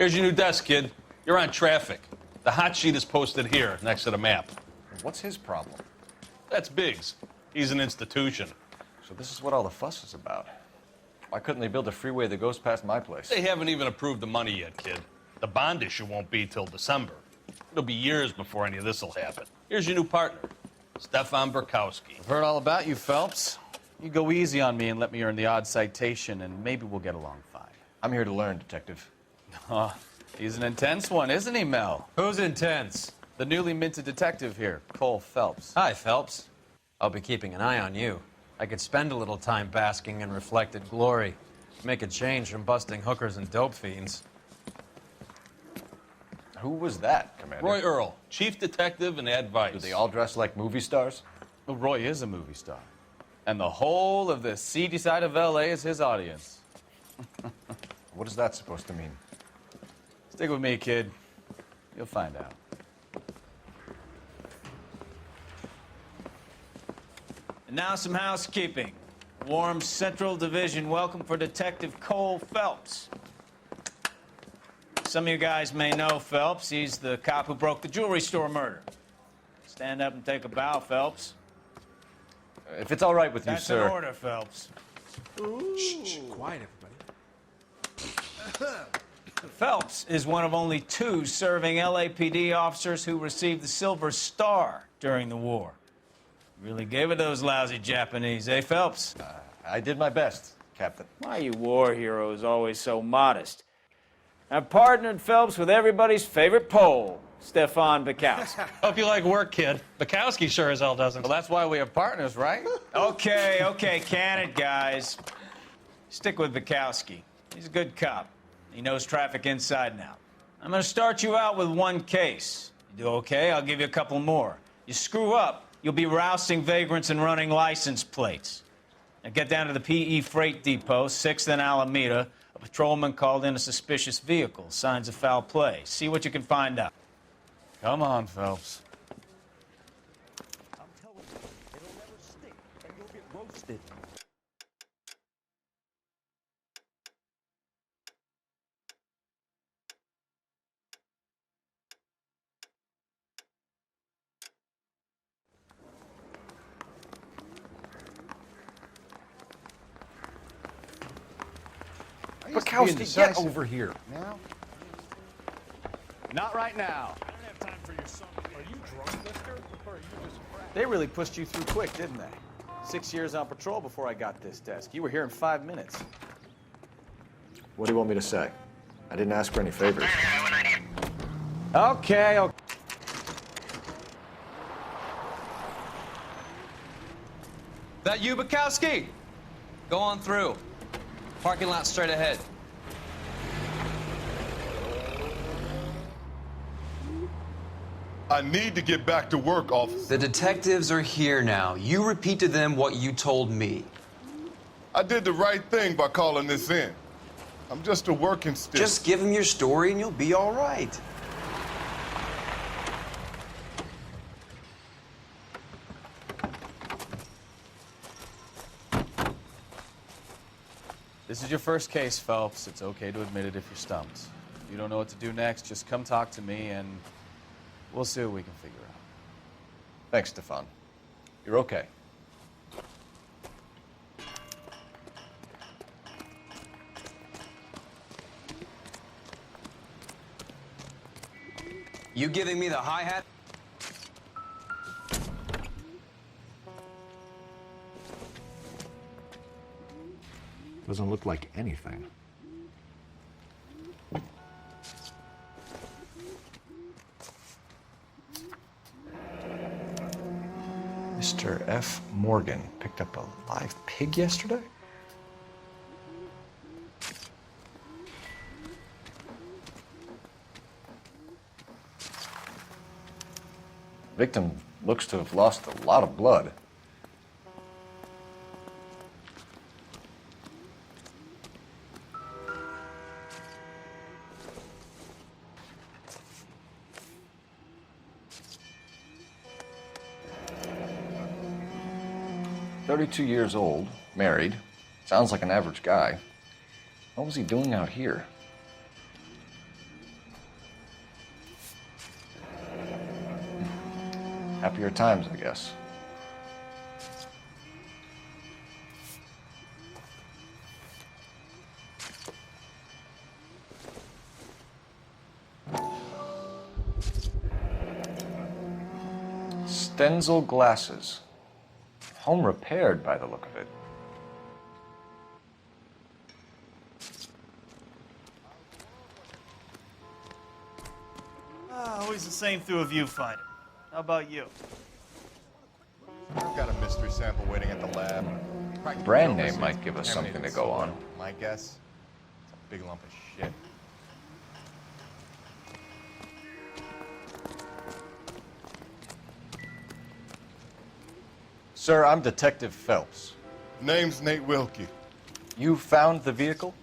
Here's your new desk, kid. You're on traffic. The hot sheet is posted here, next to the map. What's his problem? That's Biggs. He's an institution. So this is what all the fuss is about. Why couldn't they build a freeway that goes past my place? They haven't even approved the money yet, kid. The bond issue won't be till December. It'll be years before any of this will happen. Here's your new partner, Stefan Burkowski. I've heard all about you, Phelps. You go easy on me and let me earn the odd citation, and maybe we'll get along fine. I'm here to learn, Detective. Oh, he's an intense one, isn't he, Mel? Who's intense? The newly minted detective here, Cole Phelps. Hi, Phelps. I'll be keeping an eye on you. I could spend a little time basking in reflected glory. Make a change from busting hookers and dope fiends. Who was that, Commander? Roy Earl, chief detective and advice. Do they all dress like movie stars? Well, Roy is a movie star. And the whole of the seedy side of L.A. is his audience. What is that supposed to mean? Stick with me, kid. You'll find out. And now some housekeeping. Warm Central Division welcome for Detective Cole Phelps. Some of you guys may know Phelps. He's the cop who broke the jewelry store murder. Stand up and take a bow, Phelps. If it's all right with you, That's sir. an order, Phelps. Shh, quiet, everybody. Phelps is one of only 2 serving LAPD officers who received the Silver Star during the war. Really gave it those lousy Japanese, eh, Phelps? I did my best, Captain. Why are you war heroes always so modest? I've partnered Phelps with everybody's favorite Pole, Stefan Burkowski. Hope you like work, kid. Bukowski sure as hell doesn't. Well, that's why we have partners, right? Okay, can it, guys? Stick with Burkowski. He's a good cop. He knows traffic inside and out. I'm going to start you out with 1 case. You do okay, I'll give you a couple more. You screw up, you'll be rousting vagrants and running license plates. Now get down to the PE Freight Depot, 6th and Alameda. A patrolman called in a suspicious vehicle. Signs of foul play. See what you can find out. Come on, Phelps. I'm telling you, it'll never stick, and you'll get roasted. Burkowski, get over here. Now? Not right now. I don't have time for your song. Are you drunk, mister? Or are you just cracked? They really pushed you through quick, didn't they? 6 years on patrol before I got this desk. You were here in 5 minutes. What do you want me to say? I didn't ask for any favors. Okay. That you, Bukowski? Go on through. Parking lot straight ahead. I need to get back to work, officer. The detectives are here now. You repeat to them what you told me. I did the right thing by calling this in. I'm just a working stick. Just give them your story and you'll be all right. This is your first case, Phelps. It's okay to admit it if you're stumped. If you don't know what to do next, just come talk to me and we'll see what we can figure out. Thanks, Stefan. You're okay. You giving me the hi-hat? Doesn't look like anything. Mr. F. Morgan picked up a live pig yesterday? Victim looks to have lost a lot of blood. "32 years old, married. Sounds like an average guy. What was he doing out here?" Happier times, I guess. Stenzel glasses. Home repaired by the look of it. Always the same through a viewfinder. How about you? I've got a mystery sample waiting at the lab. Brand name might give us something to go on. My guess, it's a big lump of shit. Sir, I'm Detective Phelps. Name's Nate Wilkie. You found the vehicle?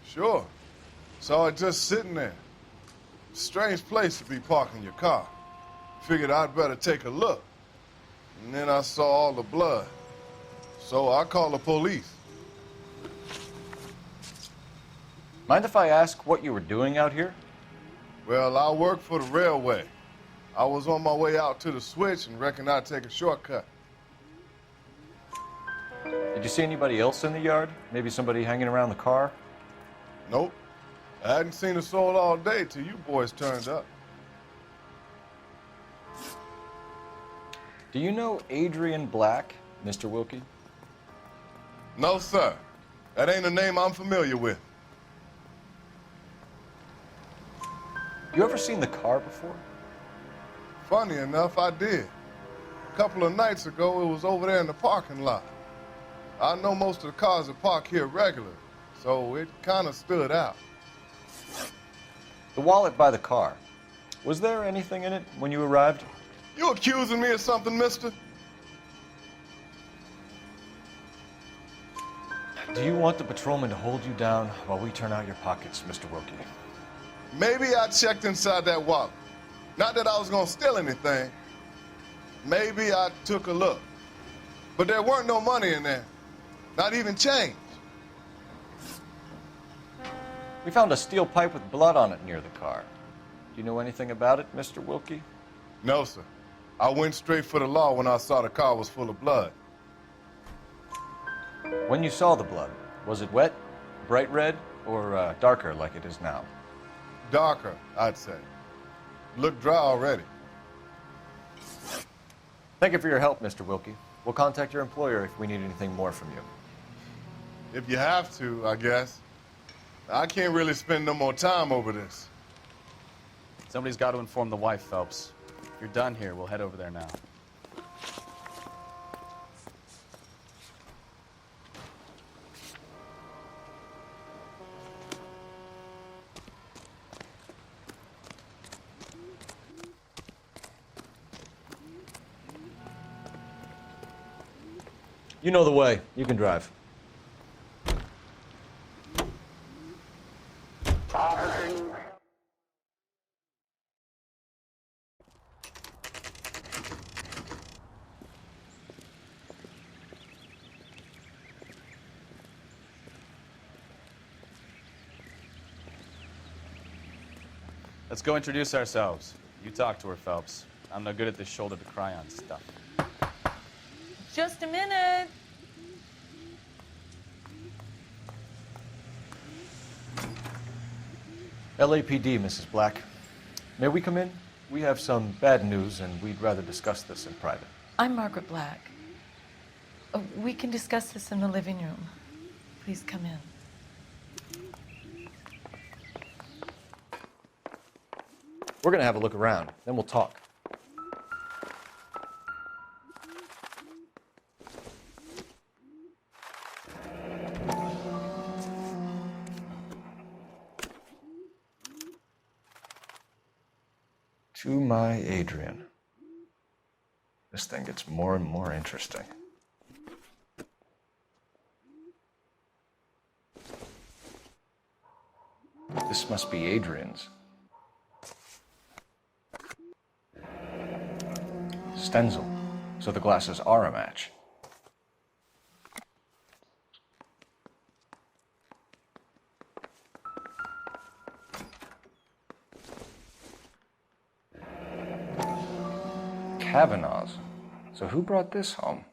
Sure. Saw it just sitting there. Strange place to be parking your car. Figured I'd better take a look. And then I saw all the blood. So I called the police. Mind if I ask what you were doing out here? Well, I work for the railway. I was on my way out to the switch and reckoned I'd take a shortcut. Did you see anybody else in the yard? Maybe somebody hanging around the car? Nope. I hadn't seen a soul all day till you boys turned up. Do you know Adrian Black, Mr. Wilkie? No, sir. That ain't a name I'm familiar with. You ever seen the car before? Funny enough, I did. A couple of nights ago, it was over there in the parking lot. I know most of the cars that park here regular, so it kind of stood out. The wallet by the car. Was there anything in it when you arrived? You accusing me of something, mister? Do you want the patrolman to hold you down while we turn out your pockets, Mr. Wilkie? Maybe I checked inside that wallet. Not that I was gonna steal anything. Maybe I took a look. But there weren't no money in there. Not even change. We found a steel pipe with blood on it near the car. Do you know anything about it, Mr. Wilkie? No, sir. I went straight for the law when I saw the car was full of blood. When you saw the blood, was it wet, bright red, or darker like it is now? Darker, I'd say. Looked dry already. Thank you for your help, Mr. Wilkie. We'll contact your employer if we need anything more from you. If you have to, I guess. I can't really spend no more time over this. Somebody's got to inform the wife, Phelps. If you're done here, we'll head over there now. You know the way. You can drive. Let's go introduce ourselves. You talk to her, Phelps. I'm no good at this shoulder to cry on stuff. Just a minute. LAPD, Mrs. Black. May we come in? We have some bad news, and we'd rather discuss this in private. I'm Margaret Black. We can discuss this in the living room. Please come in. We're going to have a look around, then we'll talk. To my Adrian. This thing gets more and more interesting. This must be Adrian's. Stenzel. So the glasses are a match. Kavanaughs. So who brought this home?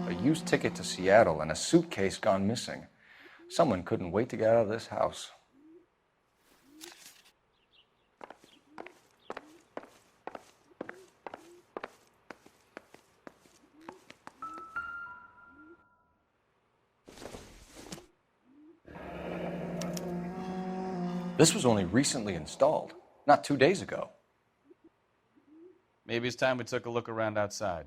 A used ticket to Seattle and a suitcase gone missing. Someone couldn't wait to get out of this house. This was only recently installed, not 2 days ago. Maybe it's time we took a look around outside.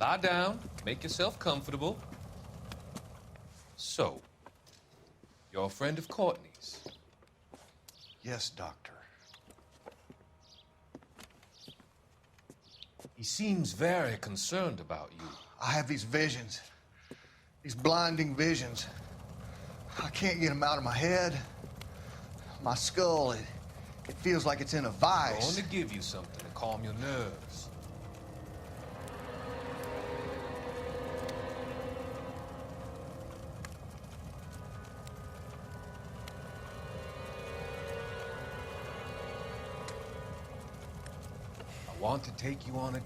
Lie down, make yourself comfortable. So, you're a friend of Courtney's? Yes, Doctor. He seems very concerned about you. I have these visions, these blinding visions. I can't get them out of my head. My skull, it feels like it's in a I vice. want to give you something to calm your nerves. I want to take you on a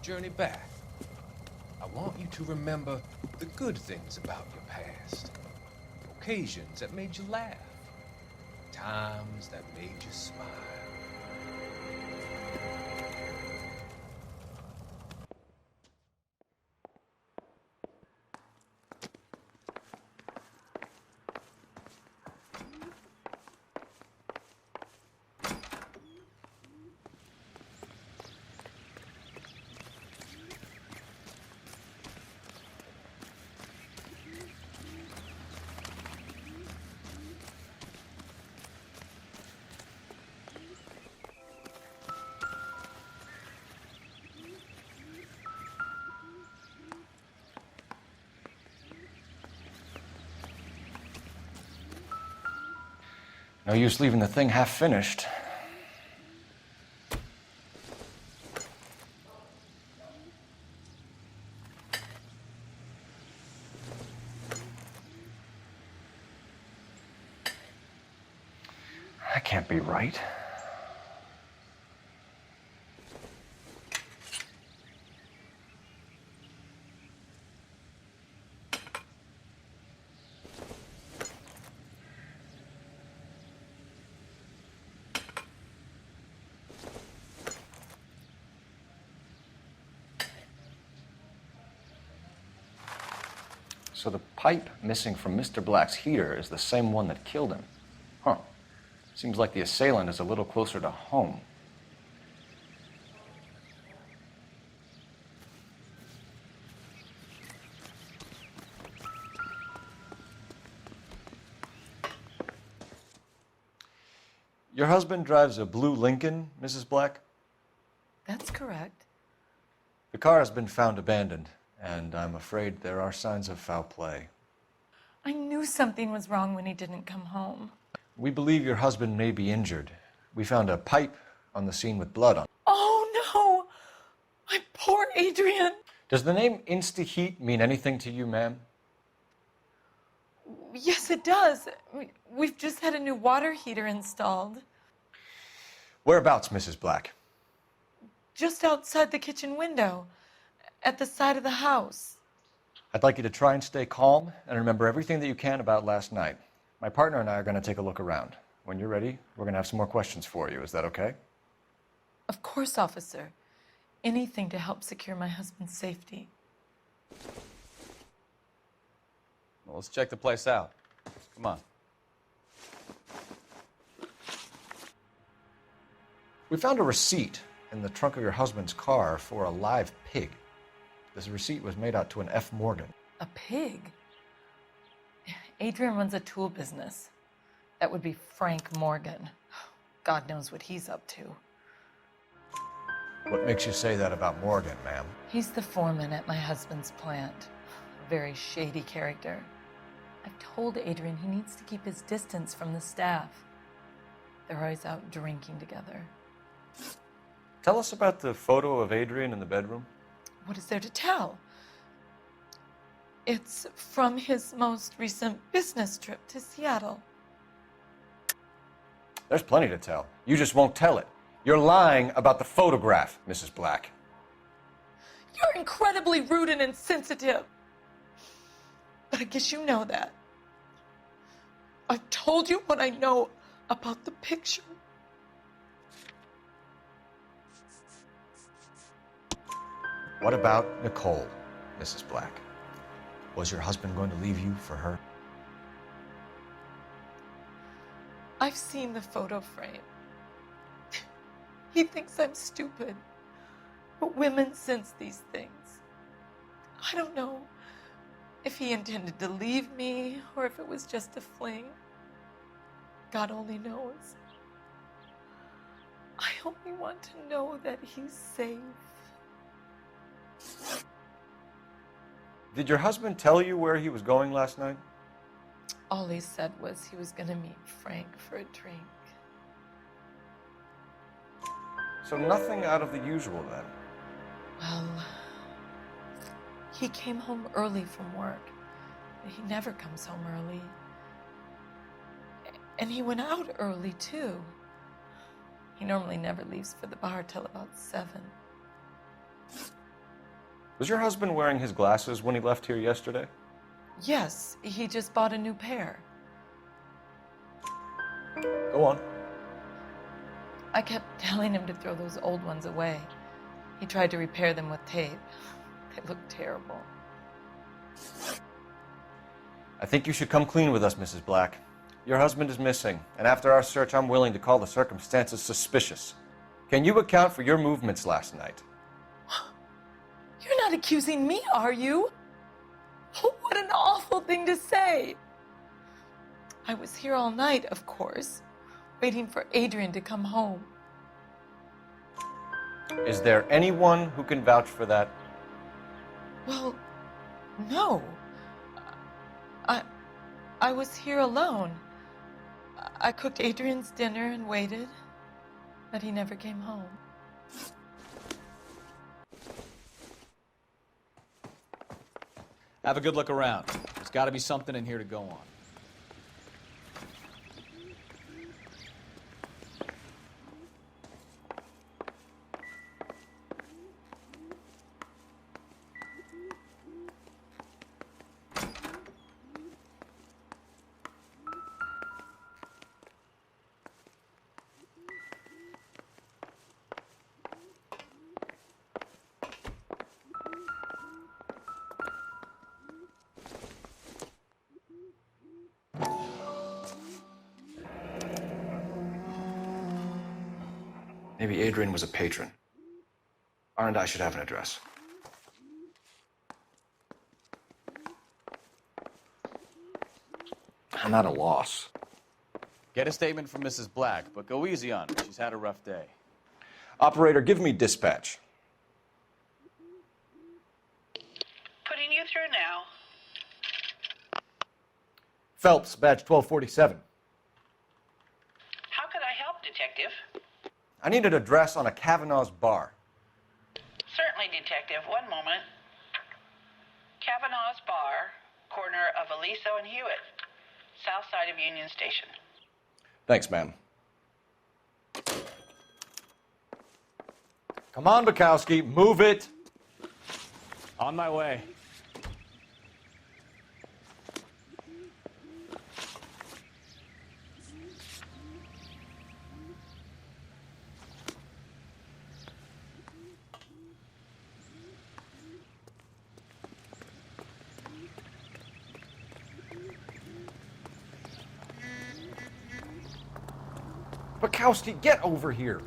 journey back. I want you to remember the good things about your past, occasions that made you laugh, times that made you smile. No use leaving the thing half finished. That can't be right. So the pipe missing from Mr. Black's heater is the same one that killed him. Huh. Seems like the assailant is a little closer to home. Your husband drives a blue Lincoln, Mrs. Black? That's correct. The car has been found abandoned, and I'm afraid there are signs of foul play. I knew something was wrong when he didn't come home. We believe your husband may be injured. We found a pipe on the scene with blood on it. Oh, no! My poor Adrian! Does the name Insta-Heat mean anything to you, ma'am? Yes, it does. We've just had a new water heater installed. Whereabouts, Mrs. Black? Just outside the kitchen window, at the side of the house. I'd like you to try and stay calm and remember everything that you can about last night. My partner and I are going to take a look around. When you're ready, we're going to have some more questions for you. Is that okay? Of course, officer. Anything to help secure my husband's safety. Well, let's check the place out. Come on. We found a receipt in the trunk of your husband's car for a live pig. This receipt was made out to an F. Morgan. A pig? Adrian runs a tool business. That would be Frank Morgan. God knows what he's up to. What makes you say that about Morgan, ma'am? He's the foreman at my husband's plant. A very shady character. I've told Adrian he needs to keep his distance from the staff. They're always out drinking together. Tell us about the photo of Adrian in the bedroom. What is there to tell? It's from his most recent business trip to Seattle. There's plenty to tell. You just won't tell it. You're lying about the photograph, Mrs. Black. You're incredibly rude and insensitive. But I guess you know that. I've told you what I know about the picture. What about Nicole, Mrs. Black? Was your husband going to leave you for her? I've seen the photo frame. He thinks I'm stupid. But women sense these things. I don't know if he intended to leave me or if it was just a fling. God only knows. I only want to know that he's safe. Did your husband tell you where he was going last night? All he said was he was going to meet Frank for a drink. So nothing out of the usual then. Well, he came home early from work. He never comes home early. And he went out early, too. He normally never leaves for the bar till about 7. Was your husband wearing his glasses when he left here yesterday? Yes, he just bought a new pair. Go on. I kept telling him to throw those old ones away. He tried to repair them with tape. They look terrible. I think you should come clean with us, Mrs. Black. Your husband is missing, and after our search, I'm willing to call the circumstances suspicious. Can you account for your movements last night? You're not accusing me, are you? What an awful thing to say. I was here all night, of course, waiting for Adrian to come home. Is there anyone who can vouch for that? Well, no. I was here alone. I cooked Adrian's dinner and waited, but he never came home. Have a good look around. There's got to be something in here to go on. Maybe Adrian was a patron. R&I should have an address. I'm at a loss. Get a statement from Mrs. Black, but go easy on her. She's had a rough day. Operator, give me dispatch. Putting you through now. Phelps, badge 1247. How could I help, Detective? I need an address on a Kavanaugh's bar. Certainly, Detective. One moment. Kavanaugh's Bar, corner of Aliso and Hewitt, south side of Union Station. Thanks, ma'am. Come on, Bukowski, move it. On my way. Bukowski, get over here.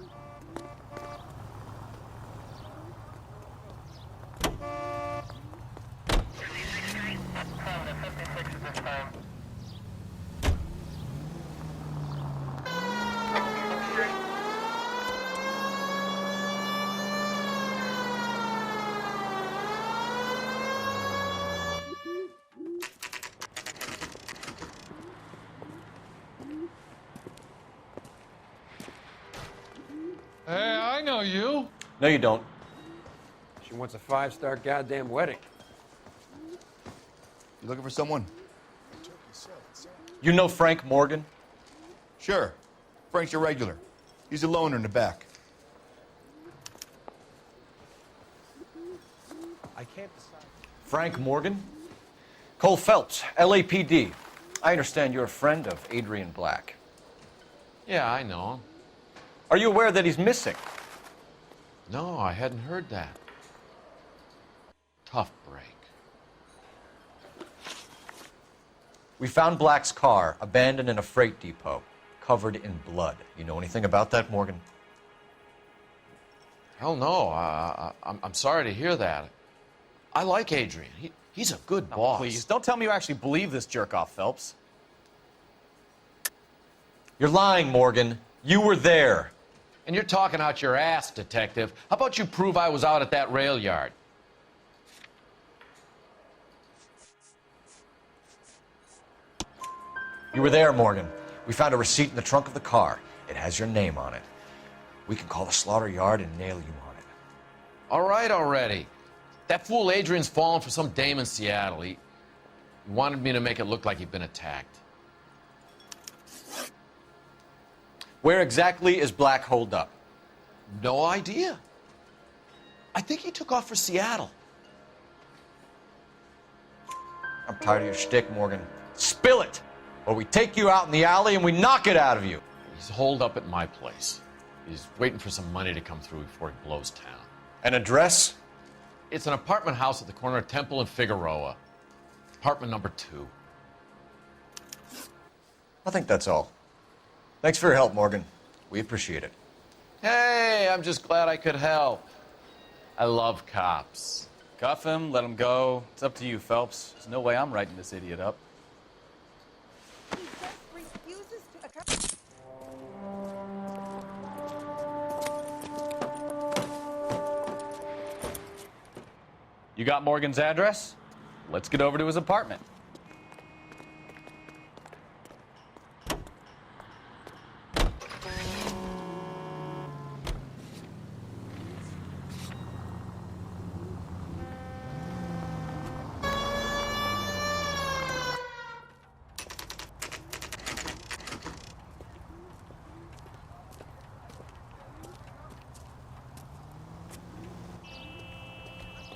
know you. No, you don't. She wants a 5-star goddamn wedding. You looking for someone? You know Frank Morgan? Sure. Frank's your regular. He's a loner in the back. I can't decide. Frank Morgan? Cole Phelps, LAPD. I understand you're a friend of Adrian Black. Yeah, I know him. Are you aware that he's missing? No, I hadn't heard that. Tough break. We found Black's car abandoned in a freight depot, covered in blood. You know anything about that, Morgan? Hell no. I'm sorry to hear that. I like Adrian. He's a good boss. Please, don't tell me you actually believe this jerk-off, Phelps. You're lying, Morgan. You were there. And you're talking out your ass, detective. How about you prove I was out at that rail yard? You were there, Morgan. We found a receipt in the trunk of the car. It has your name on it. We can call the slaughter yard and nail you on it. All right already. That fool Adrian's fallen for some dame in Seattle. He wanted me to make it look like he'd been attacked. Where exactly is Black holed up? No idea. I think he took off for Seattle. I'm tired of your shtick, Morgan. Spill it! Or we take you out in the alley and we knock it out of you. He's holed up at my place. He's waiting for some money to come through before he blows town. An address? It's an apartment house at the corner of Temple and Figueroa. Apartment number 2. I think that's all. Thanks for your help, Morgan. We appreciate it. Hey, I'm just glad I could help. I love cops. Cuff him, let him go. It's up to you, Phelps. There's no way I'm writing this idiot up. You got Morgan's address? Let's get over to his apartment.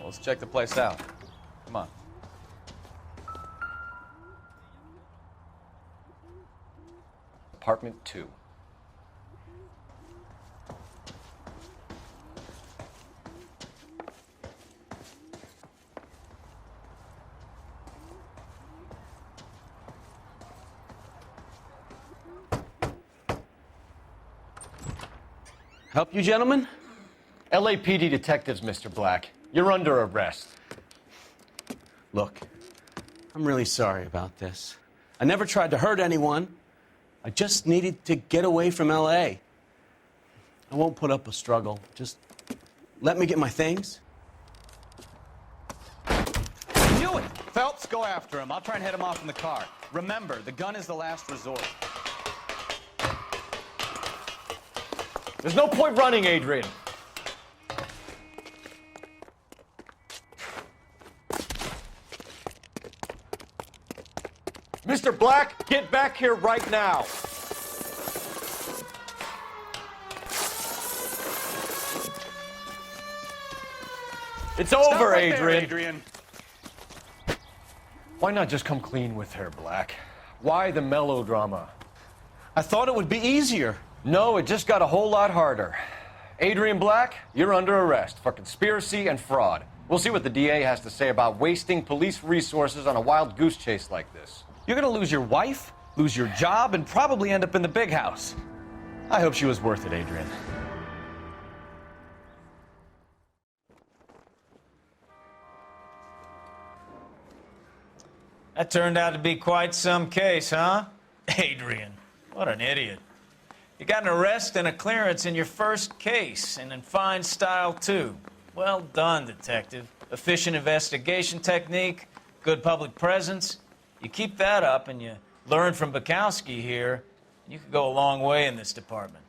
Let's check the place out. Come on. Apartment 2. Help you, gentlemen? LAPD detectives, Mr. Black. You're under arrest. Look, I'm really sorry about this. I never tried to hurt anyone. I just needed to get away from L.A. I won't put up a struggle. Just let me get my things. Knew it! Phelps, go after him. I'll try and head him off in the car. Remember, the gun is the last resort. There's no point running, Adrian. Mr. Black, get back here right now. It's over, right Adrian. there, Adrian. Why not just come clean with her, Black? Why the melodrama? I thought it would be easier. No, it just got a whole lot harder. Adrian Black, you're under arrest for conspiracy and fraud. We'll see what the DA has to say about wasting police resources on a wild goose chase like this. You're gonna lose your wife, lose your job, and probably end up in the big house. I hope she was worth it, Adrian. That turned out to be quite some case, huh? Adrian, what an idiot. You got an arrest and a clearance in your first case, and in fine style, too. Well done, detective. Efficient investigation technique, good public presence. You keep that up and you learn from Bukowski here, you could go a long way in this department.